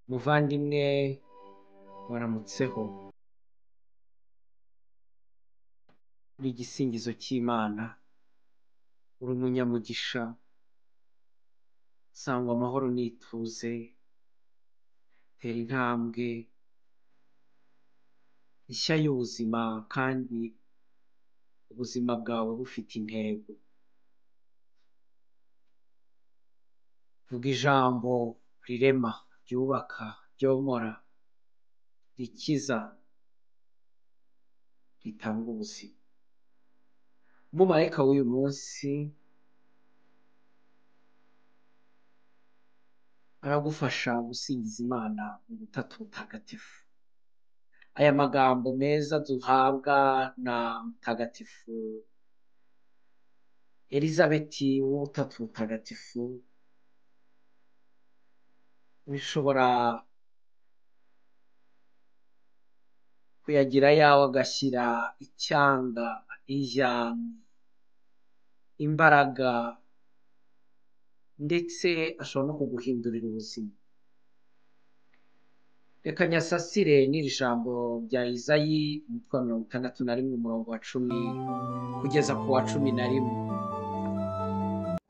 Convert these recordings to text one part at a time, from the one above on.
Muvandimwe waramutseho, uri igisingizo cy'Imana, uri umunyamugisha, sangwa amahoro n'ituze, tera intambwe nshya y'ubuzima kandi ubuzima bwawe bufite intego. Vuga ijambo rirema, ryubaka, ryomora, rikiza, ritanga ubuzima. Umumarayika w'uyu munsi aragufasha gusingiza Imana mu butatu butagatifu. Aya magambo meza duhabwa na mutagatifu Elizabeti w'ubutatu butagatifu bishobora kuyagira yawe agashyira icyanga, ijyana, imbaraga, ndetse ashobora no kuguhindurira ubuzima. Reka nyasasire n'iri jambo rya Izayi umutwe wa 61 umurongo wa 10 kugeza ku wa 11.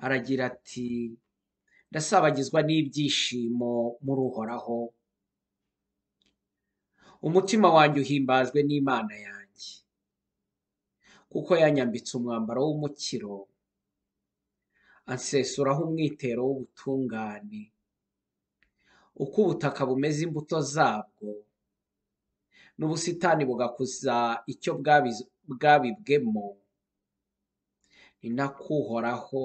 Aragira ati: ndasabagizwa n'ibyishimo muri Uhoraho, umutima wanjye uhimbajwe n'Imana yanjye, kuko yanyambitse umwambaro w'umukiro, ansesuraho umwitero w'ubutungane. Uko ubutaka bumeze imbuto zabwo, n'ubusitani bugakuza icyo bwabibwemo, ni nako Uhoraho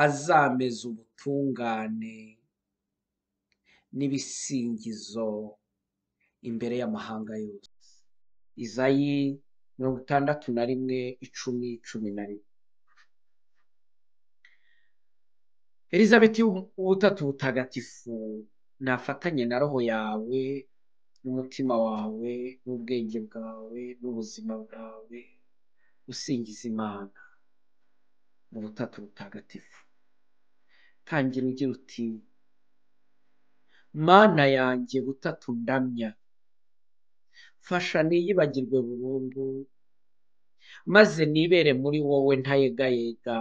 azameza ubutungane n'ibisingizo imbere y'amahanga yose. Izayi 61:10-11. Elizabeti w'ubutatu butagatifu nafatanye na roho yawe n'umutima wawe n'ubwenge bwawe n'ubuzima bwawe usingiza Imana mu butatu butagatifu. Tangira ugira uti: Mana yanjye butatu ndamya, fasha niyibagirwe burundu, maze nibere muri wowe ntayegayega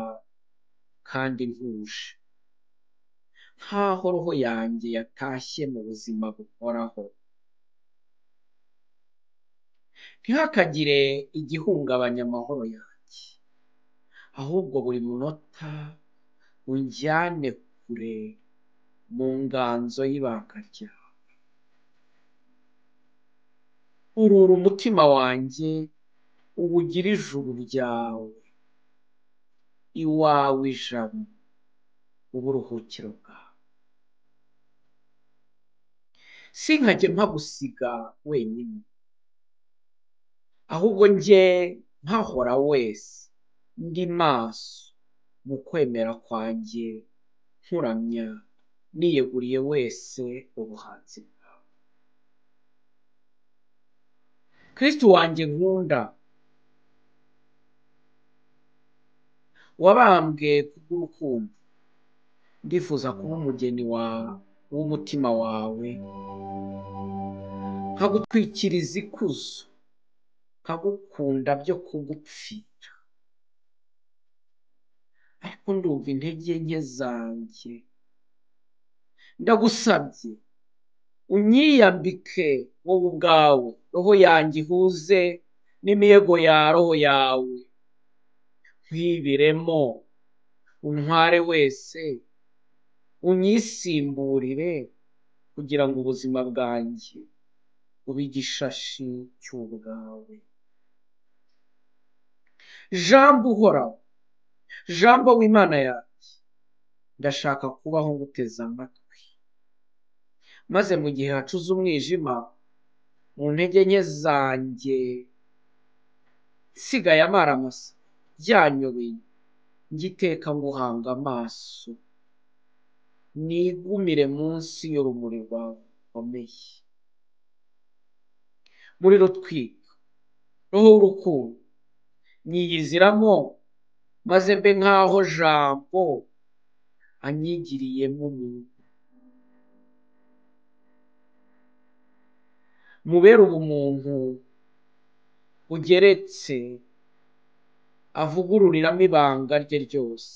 kandi ntuje, nk'aho roho yanjye yatashye mu buzima buhoraho. Ntihakagire igihungabanya amahoro yanjye, ahubwo buri munota unjyane kure mu nganzo y'ibanga ryawe. Urura umutima wanjye uwugire ijuru ryawe, iwawe ijabo uburuhukiro bwawe. Sinkajye mpagusiga wenyine, ahubwo njye mpahora wese ndi maso mu kwemera kwanjye, nkuramya niyeguriye wese ubuhanzi bwawe. Kristo wanjye nkunda, wabambwe kubw'urukundo, ndifuza kuba umugeni w'umutima wawe, nkagutwikiriza ikuzo, nkagukunda byo kugupfira. Ariko ndumva intege nke zanjye, ndagusabye unyiyambike wowe ubwawe, roho yanjye ihuze n'imiyego ya roho yawe, nkwibiremo, untware wese, unyisimburire, kugira ngo ubuzima bwanjye bube igishashi cy'ubwawe. Jambo uhoraho, jambo w'Imana yanjye, ndashaka kubaho nguteze amatwi, maze mu gihe hacuze umwijima mu ntege nke zanjye, nsigaye amaramasa byanyobeye, ngiteka nguhanga amaso, nigumire munsi y'urumuri rwawe rukomeye. Muri rutwika, roho w'urukundo, nyiyiziramo, maze mbe nk'aho jambo anyigiriyemo umuntu. mubere ubumuntu bugeretse avugururiramo ibanga rye ryose.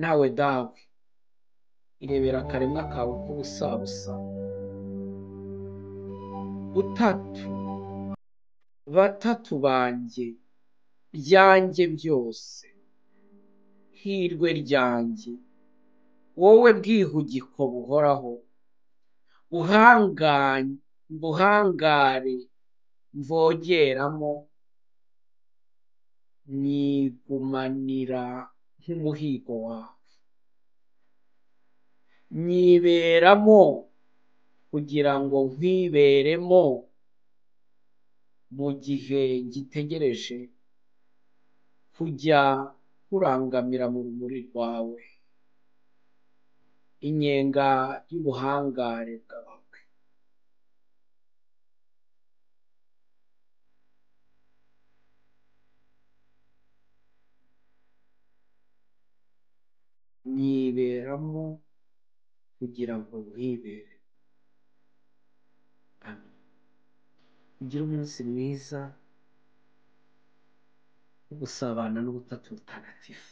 Nawe dawe irebera akaremwa kawe k'ubusabusa, butatu batatu banjye, byanjye byose, hirwe ryanjye, wowe bwihugiko buhoraho, buhangare mvogeramo, nyigumanira nk'umuhigo wawe, nyiberamo kugira ngo nkwiberemo mu gihe ngitegereje kujya kurangamira mu rumuri rwawe, inyenga y'ubuhangare bwawe. Nyiberamo kugira ngo nkwibere. Amen. Ugire umunsi mwiza wo gusabana n'ubutatu butagatifu.